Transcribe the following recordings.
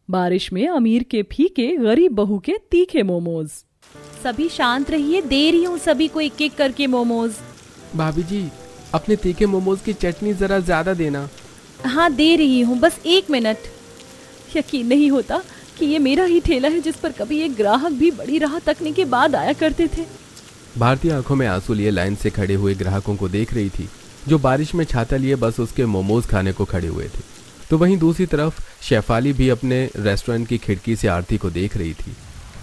बारिश में अमीर के फीके, गरीब बहू के तीखे मोमोज। सभी शांत रहिए, दे रही हूँ सभी को एक एक करके मोमोज। भाभी जी, अपने तीखे मोमोज की चटनी जरा ज्यादा देना। हाँ दे रही हूँ, बस 1 मिनट। यकीन नहीं होता कि ये मेरा ही ठेला है जिस पर कभी एक ग्राहक भी बड़ी राह तकने के बाद आया करते थे। भारती आंखों में आंसू लिए लाइन से खड़े हुए ग्राहकों को देख रही थी, जो बारिश में छाता लिए बस उसके मोमोज खाने को खड़े हुए थे। तो वहीं दूसरी तरफ शेफाली भी अपने रेस्टोरेंट की खिड़की से आरती को देख रही थी।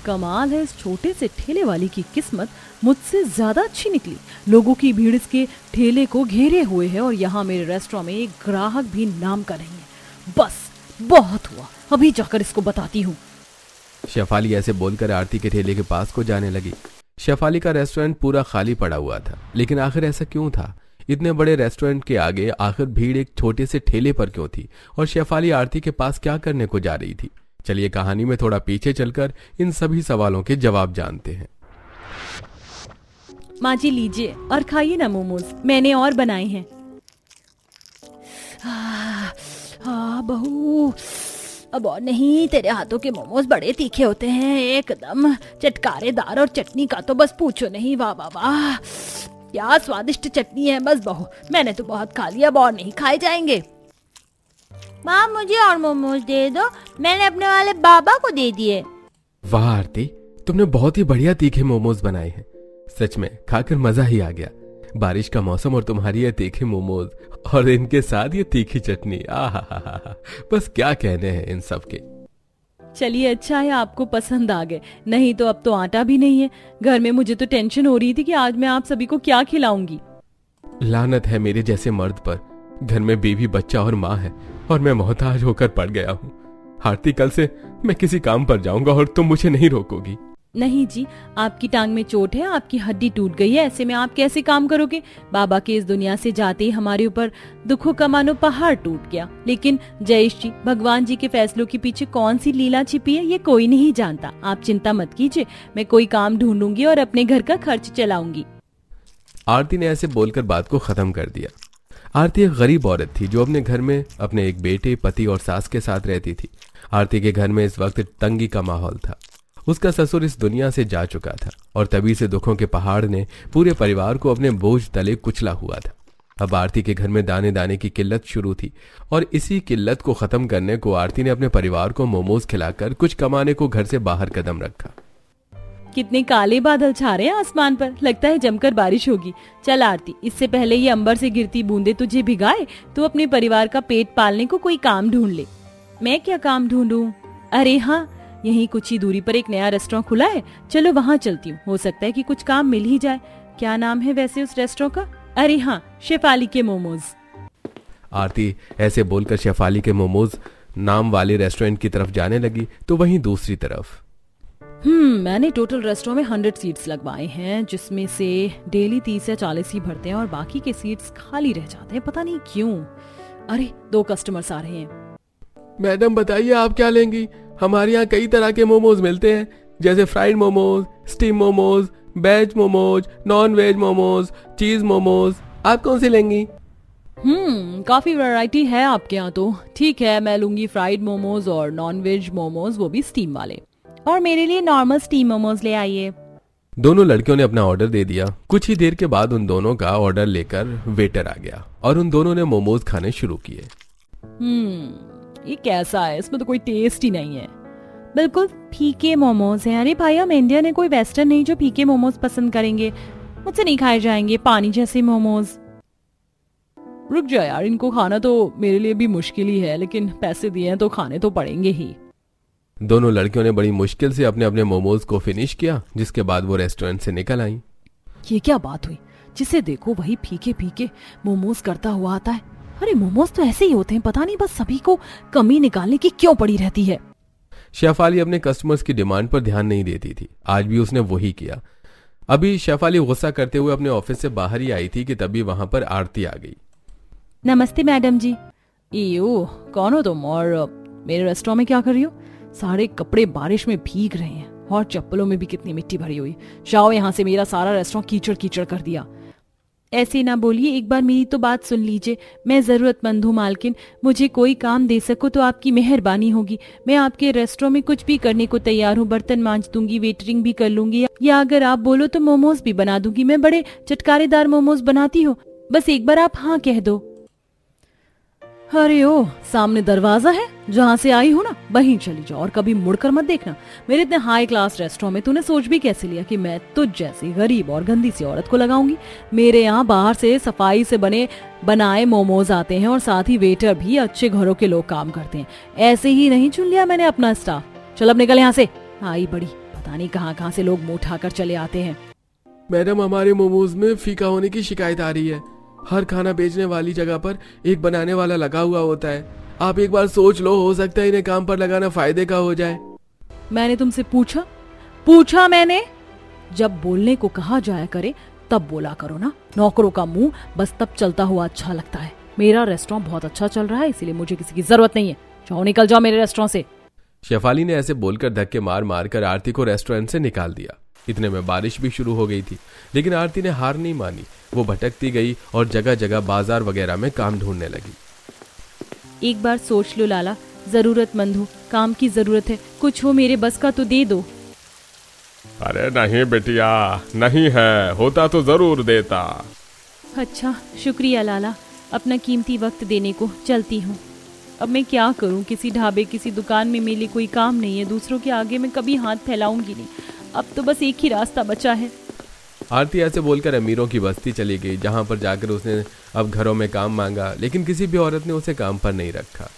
कमाल है, इस छोटे से ठेले वाली की किस्मत मुझसे ज्यादा अच्छी निकली। लोगों की भीड़ इसके ठेले को घेरे हुए है और यहाँ मेरे रेस्टोरेंट में एक ग्राहक भी नाम का नहीं है। बस बहुत हुआ, अभी जाकर इसको बताती हूँ। शेफाली ऐसे बोलकर आरती के ठेले के पास को जाने लगी। शेफाली का रेस्टोरेंट पूरा खाली पड़ा हुआ था, लेकिन आखिर ऐसा क्यों था? इतने बड़े रेस्टोरेंट के आगे आखिर भीड़ एक छोटे से ठेले पर क्यों थी? और शेफाली आरती के पास क्या करने को जा रही थी? चलिए कहानी में थोड़ा पीछे चलकर इन सभी सवालों के जवाब जानते हैं। माँ जी लीजिए और खाइए ना मोमोज, मैंने और बनाए हैं। बहू, अब और नहीं, तेरे हाथों के मोमोज बड़े तीखे होते हैं, एकदम चटकारेदार, और चटनी का तो बस पूछो नहीं। वाह वाह वाह, क्या स्वादिष्ट चटनी है। बस बहू, मैंने तो बहुत खा लिया, अब और नहीं खाए जाएंगे। माँ मुझे और मोमोज दे दो, मैंने अपने वाले बाबा को दे दिए। वाह आरती, तुमने बहुत ही बढ़िया तीखे मोमोज बनाए हैं। सच में खाकर मजा ही आ गया। बारिश का मौसम और तुम्हारी ये तीखे मोमोज और इनके साथ ये तीखी चटनी, आहा, बस क्या कहने हैं इन सब के। चलिए अच्छा है आपको पसंद आ गए, नहीं तो अब तो आटा भी नहीं है घर में। मुझे तो टेंशन हो रही थी कि आज मैं आप सभी को क्या खिलाऊंगी। लानत है मेरे जैसे मर्द पर। घर में बीवी, बच्चा और माँ है और मैं मोहताज होकर पड़ गया हूँ। आरती, कल से मैं किसी काम पर जाऊंगा और तुम मुझे नहीं रोकोगी। नहीं जी, आपकी टांग में चोट है, आपकी हड्डी टूट गई है, ऐसे में आप कैसे काम करोगे? बाबा के इस दुनिया से जाते ही हमारे ऊपर दुखों का मानो पहाड़ टूट गया। लेकिन जयेश जी, भगवान जी के फैसलों के पीछे कौन सी लीला छिपी है ये कोई नहीं जानता। आप चिंता मत कीजिए, मैं कोई काम ढूंढूंगी और अपने घर का खर्च चलाऊंगी। आरती ने ऐसे बोलकर बात को खत्म कर दिया। आरती एक गरीब औरत थी जो अपने घर में अपने एक बेटे, पति और सास के साथ रहती थी। आरती के घर में इस वक्त तंगी का माहौल था। उसका ससुर इस दुनिया से जा चुका था और तभी से दुखों के पहाड़ ने पूरे परिवार को अपने बोझ तले कुचला हुआ था। अब आरती के घर में दाने दाने की किल्लत शुरू थी और इसी किल्लत को खत्म करने को आरती ने अपने परिवार को मोमोज खिलाकर कुछ कमाने को घर से बाहर कदम रखा। कितने काले बादल छा रहे हैं आसमान पर, लगता है जमकर बारिश होगी। चल आरती, इससे पहले ये अंबर से गिरती बूंदे तुझे भिगाए, तू अपने परिवार का पेट पालने को कोई काम ढूंढ ले। मैं क्या काम ढूंढूं? अरे हाँ, यहीं कुछ ही दूरी पर एक नया रेस्टोरेंट खुला है, चलो वहाँ चलती हूँ, हो सकता है कि कुछ काम मिल ही जाए। क्या नाम है वैसे उस रेस्टोरेंट का? अरे हाँ, शेफाली के मोमोज। आरती ऐसे बोलकर शेफाली के मोमोज नाम वाले रेस्टोरेंट की तरफ जाने लगी। तो वहीं दूसरी तरफ मैंने टोटल रेस्टोरेंट में 100 सीट्स लगवाए हैं, जिसमें से डेली 30 या 40 ही भरते हैं और बाकी के सीट्स खाली रह जाते हैं, पता नहीं क्यों। अरे 2 कस्टमर्स आ रहे हैं। मैडम बताइए आप क्या लेंगी? हमारे यहाँ कई तरह के मोमोज मिलते हैं, जैसे fried momos, steam momos, veg momos, non veg momos, cheese momos. आप कौन से लेंगी? काफी वैरायटी है आपके यहाँ तो। ठीक है, मैं लूंगी फ्राइड मोमोज और नॉन वेज मोमोज, वो भी स्टीम वाले। और मेरे लिए नॉर्मल स्टीम मोमोज ले आइए। दोनों लड़कियों ने अपना ऑर्डर दे दिया। कुछ ही देर के बाद उन दोनों का ऑर्डर लेकर वेटर आ गया और उन दोनों ने मोमोज खाने शुरू किए। ये कैसा है? इसमें तो कोई टेस्ट ही नहीं है। बिल्कुल फीके मोमोज हैं। अरे भाई, हम इंडियन है, कोई वेस्टर्न नहीं जो फीके मोमोज पसंद करेंगे। मुझसे नहीं खाए जाएंगे पानी जैसे मोमोज। रुक जा यार, इनको खाना तो मेरे लिए भी मुश्किल ही है, लेकिन पैसे दिए हैं तो खाने तो पड़ेंगे ही। दोनों लड़कियों ने बड़ी मुश्किल से अपने अपने मोमोज को फिनिश किया, जिसके बाद वो रेस्टोरेंट से निकल आई। ये क्या बात हुई? जिसे देखो वही फीके फीके मोमोज करता हुआ आता है। अरे मोमोज तो ऐसे ही होते हैं, पता नहीं बस सभी को कमी निकालने की क्यों पड़ी रहती है। शेफाली अपने कस्टमर्स की डिमांड पर ध्यान नहीं देती थी। आज भी उसने वही किया। अभी शेफाली गुस्सा करते हुए अपने ऑफिस से बाहर ही आई थी कि तभी वहां पर आरती आ गई। नमस्ते मैडम जी। इयो, कौन हो तुम और मेरे रेस्टोरेंट में क्या कर रही हो? सारे कपड़े बारिश में भीग रहे हैं और चप्पलों में भी कितनी मिट्टी भरी हुई। जाओ यहाँ से, मेरा सारा रेस्टोरेंट कीचड़ कीचड़ कर दिया। ऐसे ना बोलिए, एक बार मेरी तो बात सुन लीजिए। मैं जरूरतमंद हूँ मालकिन, मुझे कोई काम दे सको तो आपकी मेहरबानी होगी। मैं आपके रेस्टोरेंट में कुछ भी करने को तैयार हूँ, बर्तन मांज दूंगी, वेटरिंग भी कर लूंगी, या अगर आप बोलो तो मोमोज भी बना दूंगी। मैं बड़े चटकारेदार मोमोज बनाती हूँ, बस एक बार आप हाँ कह दो। अरे ओ, सामने दरवाजा है, जहाँ से आई हूँ ना वहीं चली जाओ और कभी मुड़कर मत देखना। मेरे इतने हाई क्लास रेस्टोरेंट में तूने सोच भी कैसे लिया कि मैं तुझ जैसी गरीब और गंदी सी औरत को लगाऊंगी। मेरे यहाँ बाहर से सफाई से बनाए मोमोज आते हैं और साथ ही वेटर भी अच्छे घरों के लोग काम करते हैं। ऐसे ही नहीं चुन लिया मैंने अपना स्टाफ। चल अब निकल यहाँ से। आई बड़ी, पता नहीं कहाँ कहाँ से लोग मुंह उठाकर चले आते हैं। मैडम, हमारे मोमोज में फीका होने की शिकायत आ रही है। हर खाना बेचने वाली जगह पर एक बनाने वाला लगा हुआ होता है। आप एक बार सोच लो, हो सकता है इन्हें काम पर लगाना फायदे का हो जाए। मैंने तुमसे पूछा मैंने? जब बोलने को कहा जाया करे तब बोला करो ना। नौकरों का मुंह बस तब चलता हुआ अच्छा लगता है। मेरा रेस्टोरेंट बहुत अच्छा चल रहा है, इसीलिए मुझे किसी की जरूरत नहीं है। जाओ, निकल जाओ मेरे रेस्टोरेंट से। शेफाली ने ऐसे बोलकर धक्के मार मार कर आरती को रेस्टोरेंट से निकाल दिया। इतने में बारिश भी शुरू हो गई थी, लेकिन आरती ने हार नहीं मानी। वो भटकती गई और जगह जगह बाजार वगैरह में काम ढूंढने लगी। एक बार सोच लो लाला, जरूरतमंद हूँ, काम की जरूरत है, कुछ हो मेरे बस का तो दे दो। अरे नहीं बेटिया, नहीं है, होता तो जरूर देता। अच्छा, शुक्रिया लाला, अपना कीमती वक्त देने को। चलती हूँ। अब मैं क्या करूँ, किसी ढाबे किसी दुकान में मेरे लिए कोई काम नहीं है, दूसरों के आगे मैं कभी हाथ फैलाऊंगी नहीं। अब तो बस एक ही रास्ता बचा है। आरती ऐसे बोलकर अमीरों की बस्ती चली गई, जहां पर जाकर उसने अब घरों में काम मांगा, लेकिन किसी भी औरत ने उसे काम पर नहीं रखा।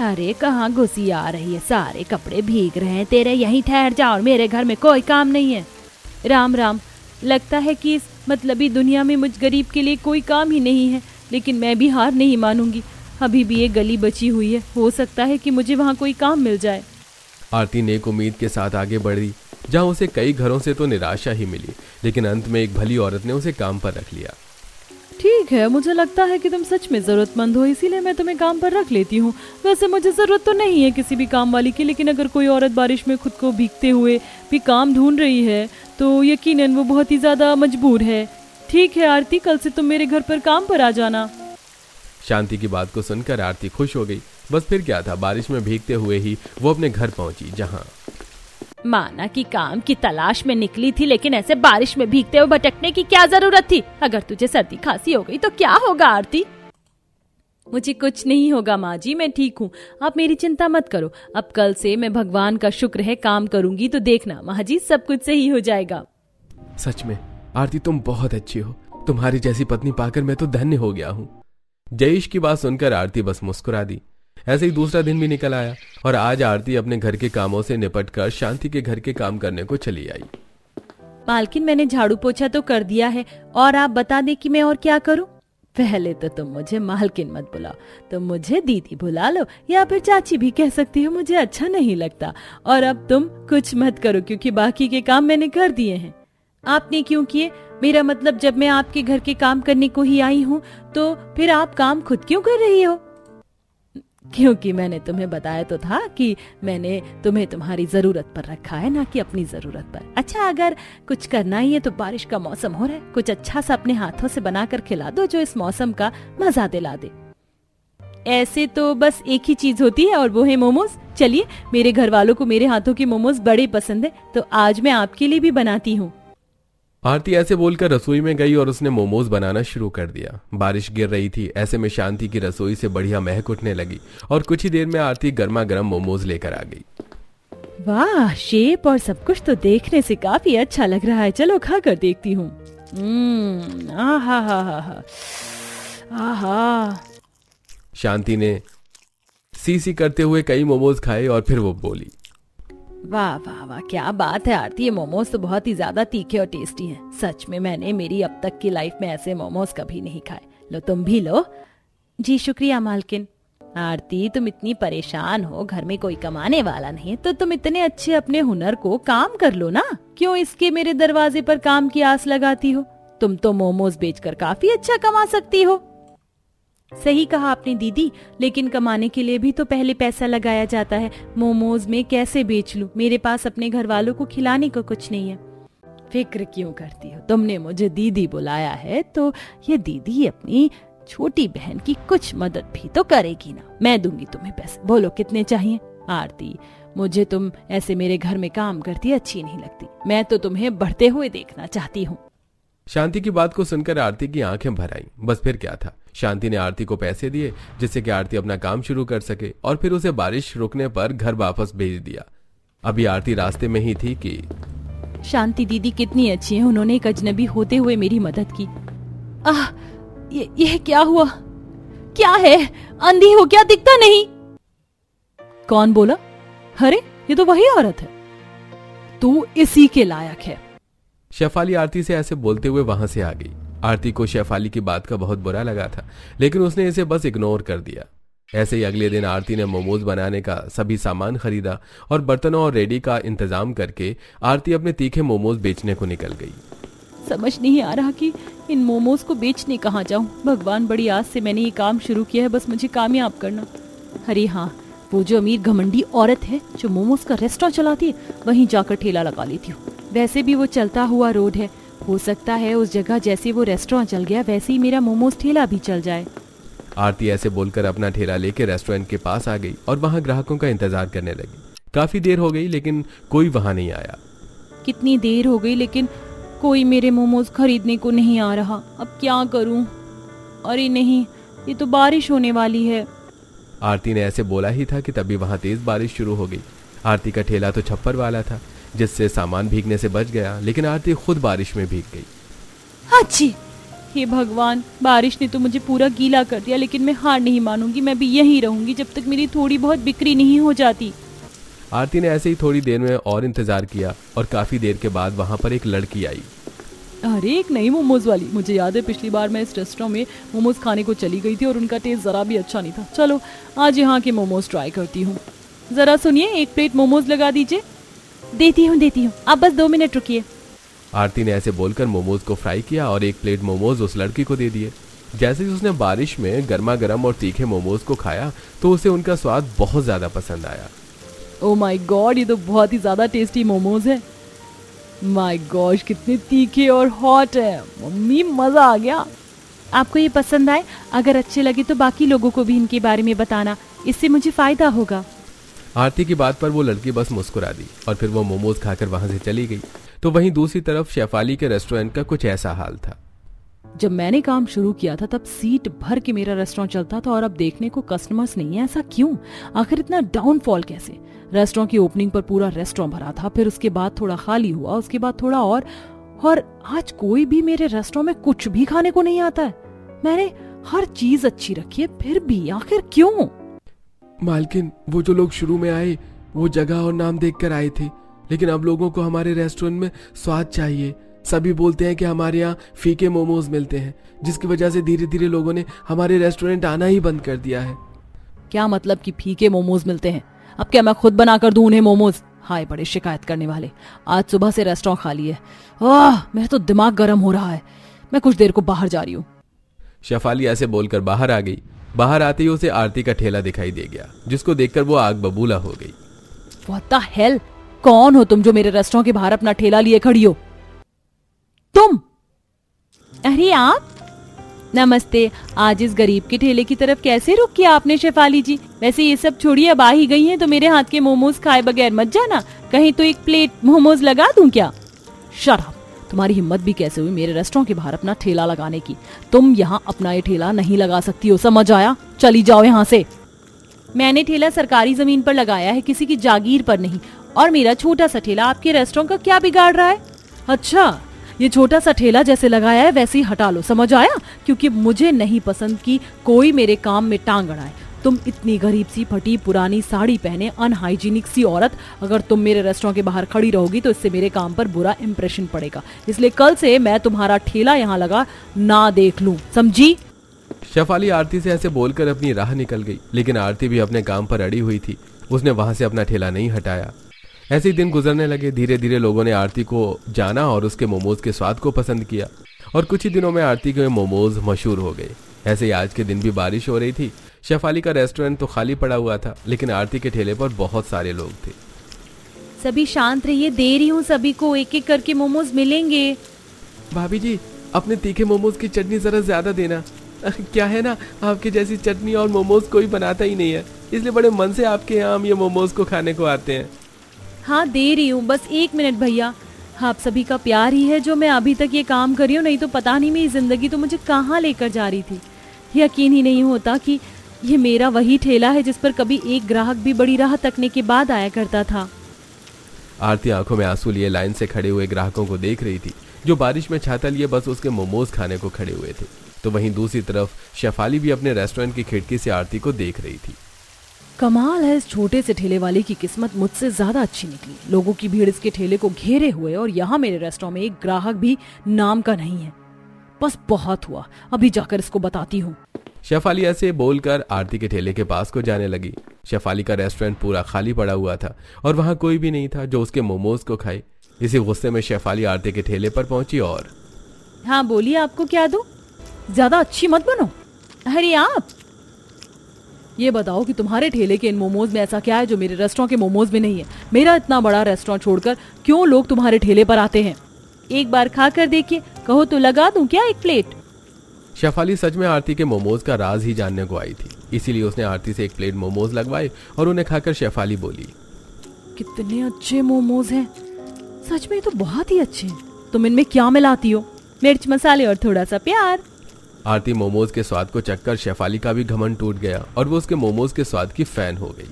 अरे कहाँ घुसी आ रही है, सारे कपड़े भीग रहे हैं तेरे, यहीं ठहर जा, और मेरे घर में कोई काम नहीं है। राम राम, लगता है कि इस मतलबी दुनिया में मुझ गरीब के लिए कोई काम ही नहीं है, लेकिन मैं भी हार नहीं मानूंगी। अभी भी एक गली बची हुई है, हो सकता है कि मुझे वहाँ कोई काम मिल जाए। आरती नेक उम्मीद के साथ आगे बढ़ी, जहां उसे कई घरों से तो निराशा ही मिली, लेकिन अंत में एक भली औरत ने उसे काम पर रख लिया। ठीक है, मुझे लगता है कि तुम सच में जरूरतमंद हो, इसीलिए मैं तुम्हें काम पर रख लेती हूँ। वैसे मुझे जरूरत तो नहीं है किसी भी काम वाली की, लेकिन अगर कोई औरत बारिश में खुद को भीगते हुए भी काम ढूंढ रही है तो यकीनन वो बहुत ही ज्यादा मजबूर है। ठीक है आरती, कल से तुम मेरे घर पर काम पर आ जाना। शांति की बात को सुनकर आरती खुश हो गई। बस फिर क्या था, बारिश में भीगते हुए ही वो अपने घर पहुंची, जहां माना कि काम की तलाश में निकली थी, लेकिन ऐसे बारिश में भीगते हुए भटकने की क्या जरूरत थी? अगर तुझे सर्दी खांसी हो गई तो क्या होगा आरती? मुझे कुछ नहीं होगा माँ जी, मैं ठीक हूँ, आप मेरी चिंता मत करो। अब कल से मैं भगवान का शुक्र है काम करूंगी तो देखना माँ जी, सब कुछ सही हो जाएगा। सच में आरती तुम बहुत अच्छी हो, तुम्हारी जैसी पत्नी पाकर मैं तो धन्य हो गया हूँ। जयेश की बात सुनकर आरती बस मुस्कुरा दी। ऐसे ही दूसरा दिन भी निकल आया और आज आरती अपने घर के कामों से निपटकर शांति के घर के काम करने को चली आई। मालकिन, मैंने झाड़ू पोछा तो कर दिया है, और आप बता दें कि मैं और क्या करूं? पहले तो तुम मुझे मालकिन मत बुलाओ, तुम मुझे दीदी बुला लो, या फिर चाची भी कह सकती हो, मुझे अच्छा नहीं लगता। और अब तुम कुछ मत करो, क्योंकि बाकी के काम मैंने कर दिए हैं। आपने क्यों किए? मेरा मतलब, जब मैं आपके घर के काम करने को ही आई हूँ तो फिर आप काम खुद क्यों कर रही हो? क्योंकि मैंने तुम्हें बताया तो था कि मैंने तुम्हें तुम्हारी जरूरत पर रखा है, ना कि अपनी जरूरत पर। अच्छा, अगर कुछ करना ही है तो बारिश का मौसम हो रहा है, कुछ अच्छा सा अपने हाथों से बनाकर खिला दो जो इस मौसम का मजा दिला दे। ऐसे तो बस एक ही चीज होती है और वो है मोमोज। चलिए, मेरे घर वालों को मेरे हाथों के मोमोज बड़े पसंद है, तो आज मैं आपके लिए भी बनाती हूँ। आरती ऐसे बोलकर रसोई में गई और उसने मोमोज बनाना शुरू कर दिया। बारिश गिर रही थी, ऐसे में शांति की रसोई से बढ़िया महक उठने लगी और कुछ ही देर में आरती गर्मा गर्म मोमोज लेकर आ गई। वाह, शेप और सब कुछ तो देखने से काफी अच्छा लग रहा है, चलो खा कर देखती हूँ। आहा हा हा हा, आहा। शांति ने सी करते हुए कई मोमोज खाए और फिर वो बोली, वाह वाह वाह, क्या बात है आरती, ये मोमोज तो बहुत ही ज्यादा तीखे और टेस्टी हैं। सच में मैंने मेरी अब तक की लाइफ में ऐसे मोमोज कभी नहीं खाए। लो तुम भी लो। जी शुक्रिया मालकिन। आरती, तुम इतनी परेशान हो, घर में कोई कमाने वाला नहीं, तो तुम इतने अच्छे अपने हुनर को काम कर लो ना। क्यों इसके मेरे दरवाजे पर काम की आस लगाती हो? तुम तो मोमोज बेचकर काफी अच्छा कमा सकती हो। सही कहा आपने दीदी, लेकिन कमाने के लिए भी तो पहले पैसा लगाया जाता है। मोमोज में कैसे बेच लूं? मेरे पास अपने घर वालों को खिलाने को कुछ नहीं है। फिक्र क्यों करती हो? तुमने मुझे दीदी बुलाया है तो ये दीदी अपनी छोटी बहन की कुछ मदद भी तो करेगी ना। मैं दूंगी तुम्हें पैसे, बोलो कितने चाहिए? आरती, मुझे तुम ऐसे मेरे घर में काम करती अच्छी नहीं लगती। मैं तो तुम्हें बढ़ते हुए देखना चाहती हूँ। शांति की बात को सुनकर आरती की आंखें भर आईं। बस फिर क्या था, शांति ने आरती को पैसे दिए जिससे कि आरती अपना काम शुरू कर सके और फिर उसे बारिश रुकने पर घर वापस भेज दिया। अभी आरती रास्ते में ही थी कि शांति दीदी कितनी अच्छी है, उन्होंने एक अजनबी होते हुए मेरी मदद की। आह, ये क्या हुआ? क्या है? अंधी हो क्या? दिखता नहीं? कौन बोला? अरे ये तो वही औरत है, तू इसी के लायक है। शेफाली आरती से ऐसे बोलते हुए वहां से आ गई। आरती को शेफाली की बात का बहुत बुरा लगा था, लेकिन उसने इसे बस इग्नोर कर दिया। ऐसे ही अगले दिन आरती ने मोमोज बनाने का सभी सामान खरीदा और बर्तनों और रेडी का इंतजाम करके आरती अपने तीखे मोमोज बेचने को निकल गई। समझ नहीं आ रहा कि इन मोमोज को बेचने कहाँ जाऊं। भगवान, बड़ी आस से मैंने ये काम शुरू किया है, बस मुझे कामयाब करना। अरे हाँ, वो जो अमीर घमंडी औरत है जो मोमोज का रेस्टोरेंट चलाती है, वहीं जाकर ठेला लगा लेती हूँ। वैसे भी वो चलता हुआ रोड है, हो सकता है उस जगह जैसे वो रेस्टोरेंट चल गया वैसे ही मेरा मोमोज ठेला भी चल जाए। आरती ऐसे बोलकर अपना ठेला लेके रेस्टोरेंट के पास आ गई और वहां ग्राहकों का इंतजार करने लगी। काफी देर हो गई लेकिन कोई वहां नहीं आया। कितनी देर हो गई लेकिन कोई मेरे मोमोज खरीदने को नहीं आ रहा। अब क्या करूं? अरे नहीं, ये तो बारिश होने वाली है। आरती ने ऐसे बोला ही था कि तभी वहां तेज बारिश शुरू हो गई। आरती का ठेला तो छप्पर वाला था जिससे सामान भीगने से बच गया, लेकिन आरती खुद बारिश में भीग गई। अच्छी, हे भगवान, बारिश ने तो मुझे पूरा गीला कर दिया, लेकिन मैं हार नहीं मानूंगी। मैं भी यहीं रहूंगी जब तक मेरी थोड़ी बहुत बिक्री नहीं हो जाती। आरती ने ऐसे ही थोड़ी देर में और इंतजार किया और काफी देर के बाद वहां पर एक लड़की आई। अरे एक नई मोमोज वाली। मुझे याद है पिछली बार मैं इस रेस्टोरेंट में मोमोज खाने को चली गई थी और उनका टेस्ट जरा भी अच्छा नहीं था। चलो आज यहाँ के मोमोज ट्राई करती हूँ। जरा सुनिए, एक प्लेट मोमोज लगा दीजिए। देती हूँ, आप बस 2 मिनट रुकिए। आरती ने ऐसे बोलकर मोमोज को फ्राई किया और एक प्लेट मोमोज उस लड़की को दे दिए। जैसे ही उसने बारिश में गर्मा गर्म और तीखे मोमोज को खाया तो उसे उनका स्वाद बहुत ज्यादा पसंद आया। ओह माय गॉड, ये तो बहुत ही ज्यादा टेस्टी मोमोज है। माय गॉश, कितने तीखे और हॉट है। मम्मी, मजा आ गया। आपको ये पसंद आए? अगर अच्छे लगे तो बाकी लोगों को भी इनके बारे में बताना, इससे मुझे फायदा होगा। आरती की बात पर वो लड़की बस मुस्कुरा दी और फिर वो मोमोज खाकर वहां से चली गई। तो वहीं दूसरी तरफ शेफाली के रेस्टोरेंट का कुछ ऐसा हाल था। जब मैंने काम शुरू किया था तब सीट भर के मेरा रेस्टोरेंट चलता था और अब देखने को कस्टमर्स नहीं है। ऐसा क्यों? आखिर इतना डाउनफॉल कैसे? रेस्टोरेंट की ओपनिंग पर पूरा रेस्टोरेंट भरा था, फिर उसके बाद थोड़ा खाली हुआ, उसके बाद थोड़ा और आज कोई भी मेरे रेस्टोरेंट में कुछ भी खाने को नहीं आता है। मैंने हर चीज अच्छी रखी है, फिर भी आखिर क्यों? मालकिन, वो जो लोग शुरू में आए वो जगह और नाम देखकर आए थे, लेकिन अब लोगों को हमारे रेस्टोरेंट में स्वाद चाहिए। सभी बोलते हैं कि हमारे यहाँ फीके मोमोज मिलते हैं, जिसकी वजह से धीरे धीरे लोगों ने हमारे रेस्टोरेंट आना ही बंद कर दिया है। क्या मतलब कि फीके मोमोज मिलते हैं? अब क्या मैं खुद बना कर दूं उन्हें मोमोज? हाय बड़े शिकायत करने वाले, आज सुबह से रेस्टोरेंट खाली है। मेरा तो दिमाग गर्म हो रहा है। मैं कुछ देर को बाहर जा रही हूँ। शेफाली ऐसे बोलकर बाहर आ गई। बाहर आते ही उसे आरती का ठेला दिखाई दे गया, जिसको देखकर वो आग बबूला हो गई। What the hell? कौन हो तुम जो मेरे रेस्टोरेंट के बाहर अपना ठेला लिए खड़ी हो? तुम? अरे आप? नमस्ते। आज इस गरीब के ठेले की तरफ कैसे रुक किया आपने शेफाली जी? वैसे ये सब छोड़िए, अब आ ही गई हैं तो मेरे हाथ के मोमोज खाए बगैर मत जाना। कहीं तो एक प्लेट मोमोज लगा दूं क्या? Shut up. तुम्हारी हिम्मत भी कैसे हुई मेरे रेस्टोरेंट के बाहर अपना ठेला लगाने की? तुम यहाँ अपना ये ठेला नहीं लगा सकती हो, समझ आया? चली जाओ यहाँ से। मैंने ठेला सरकारी जमीन पर लगाया है, किसी की जागीर पर नहीं। और मेरा छोटा सा ठेला आपके रेस्टोरेंट का क्या बिगाड़ रहा है? अच्छा, ये छोटा सा ठेला जैसे लगाया है वैसे ही हटा लो, समझ आया? क्योंकि मुझे नहीं पसंद कि कोई मेरे काम में टांग अड़ाए। तुम इतनी गरीब सी फटी पुरानी साड़ी पहने अनहाइजीनिक सी औरत, अगर तुम मेरे रेस्टोरेंट के बाहर खड़ी रहोगी तो इससे मेरे काम पर बुरा इंप्रेशन पड़ेगा। इसलिए कल से मैं तुम्हारा ठेला यहाँ लगा ना देख लूं, समझी? शेफाली आरती से ऐसे बोलकर अपनी राह निकल गई, लेकिन आरती भी अपने काम पर अड़ी हुई थी। उसने वहां से अपना ठेला नहीं हटाया। ऐसे ही दिन गुजरने लगे। धीरे धीरे लोगों ने आरती को जाना और उसके मोमोज के स्वाद को पसंद किया और कुछ ही दिनों में आरती के मोमोज मशहूर हो गए। ऐसे ही आज के दिन भी बारिश हो रही थी। शेफाली का रेस्टोरेंट तो खाली पड़ा हुआ था, लेकिन आरती के ठेले पर बहुत सारे लोग थे। सभी शांत रहिए, दे रही हूँ सभी को, एक एक करके मोमोज मिलेंगे। भाभी जी, अपने तीखे मोमोज की चटनी जरा ज्यादा देना। क्या है ना, आपके जैसी चटनी और मोमोज कोई बनाता ही नहीं है, इसलिए बड़े मन से आपके यहाँ हम ये मोमोज को खाने को आते हैं। हाँ दे रही हूँ, बस 1 मिनट भैया। आप सभी का प्यार ही है जो मैं अभी तक ये काम कर रही हूँ, नहीं तो पता नहीं मेरी जिंदगी तो मुझे कहाँ लेकर जा रही थी। यकीन ही नहीं होता कि ये मेरा वही ठेला है जिस पर कभी एक ग्राहक भी बड़ी राह तकने के बाद आया करता था। आरती आंखों में आंसू लिए लाइन से खड़े हुए ग्राहकों को देख रही थी, जो बारिश में छाता लिए बस उसके मोमोज खाने को खड़े हुए थे। तो वहीं दूसरी तरफ शेफाली भी अपने रेस्टोरेंट की खिड़की से आरती को देख रही थी। कमाल है, इस छोटे से ठेले वाले की किस्मत मुझसे ज्यादा अच्छी निकली। लोगों की भीड़ इसके ठेले को घेरे हुए और यहाँ मेरे रेस्टोरेंट में एक ग्राहक भी नाम का नहीं है। बस बहुत हुआ, अभी जाकर इसको बताती हूँ। शेफाली ऐसे बोलकर आरती के ठेले के पास को जाने लगी। शेफाली का रेस्टोरेंट पूरा खाली पड़ा हुआ था और वहां कोई भी नहीं था जो उसके मोमोज को खाए। इसी गुस्से में शेफाली आरती के ठेले पर पहुंची और हाँ बोलिए, आपको क्या दूं? ज्यादा अच्छी मत बनो। अरे आप ये बताओ कि तुम्हारे ठेले के इन मोमोज में ऐसा क्या है जो मेरे रेस्टोरेंट के मोमोज में नहीं है? मेरा इतना बड़ा रेस्टोरेंट छोड़कर क्यों लोग तुम्हारे ठेले पर आते हैं? एक बार खा कर देखिए, कहो तो लगा दूं क्या 1 प्लेट? शेफाली सच में आरती के मोमोज का राज ही जानने को आई थी, इसीलिए उसने आरती से 1 प्लेट मोमोज लगवाए और उन्हें खाकर शेफाली बोली, कितने अच्छे मोमोज हैं, सच में तो बहुत ही अच्छे हैं। तुम इनमें क्या मिलाती हो? मिर्च मसाले और थोड़ा सा प्यार। आरती मोमोज के स्वाद को चखकर शेफाली का भी घमंड टूट गया और वो उसके मोमोज के स्वाद की फैन हो गई।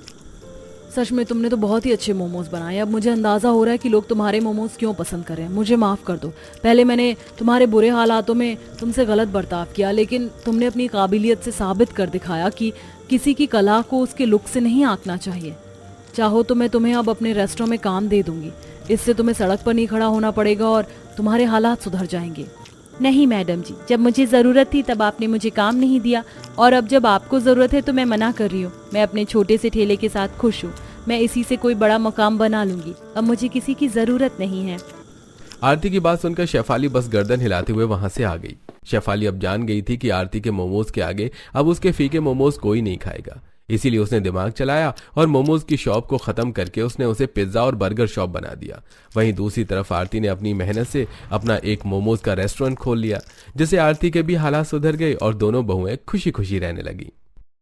सच में तुमने तो बहुत ही अच्छे मोमोज बनाए। अब मुझे अंदाजा हो रहा है कि लोग तुम्हारे मोमोज क्यों पसंद कर रहे हैं। मुझे माफ कर दो, पहले मैंने तुम्हारे बुरे हालातों में तुमसे गलत बर्ताव किया, लेकिन तुमने अपनी काबिलियत से साबित कर दिखाया कि किसी की कला को उसके लुक से नहीं आंकना चाहिए। चाहो तो मैं तुम्हें अब अपने रेस्टोरेंट में काम दे दूंगी, इससे तुम्हें सड़क पर नहीं खड़ा होना पड़ेगा और तुम्हारे हालात सुधर जाएंगे। नहीं मैडम जी, जब मुझे जरूरत थी तब आपने मुझे काम नहीं दिया, और अब जब आपको जरूरत है तो मैं मना कर रही हूँ। मैं अपने छोटे से ठेले के साथ खुश हूँ, मैं इसी से कोई बड़ा मकाम बना लूंगी। अब मुझे किसी की जरूरत नहीं है। आरती की बात सुनकर शेफाली बस गर्दन हिलाते हुए वहां से आ गई। शेफाली अब जान गई थी कि आरती के मोमोज के आगे अब उसके फीके मोमोज कोई नहीं खाएगा, इसीलिए उसने दिमाग चलाया और मोमोज की शॉप को खत्म करके उसने उसे पिज्जा और बर्गर शॉप बना दिया। वहीं दूसरी तरफ आरती ने अपनी मेहनत से अपना एक मोमोज का रेस्टोरेंट खोल लिया, जिससे आरती के भी हालात सुधर गए और दोनों बहुएं खुशी खुशी रहने लगी।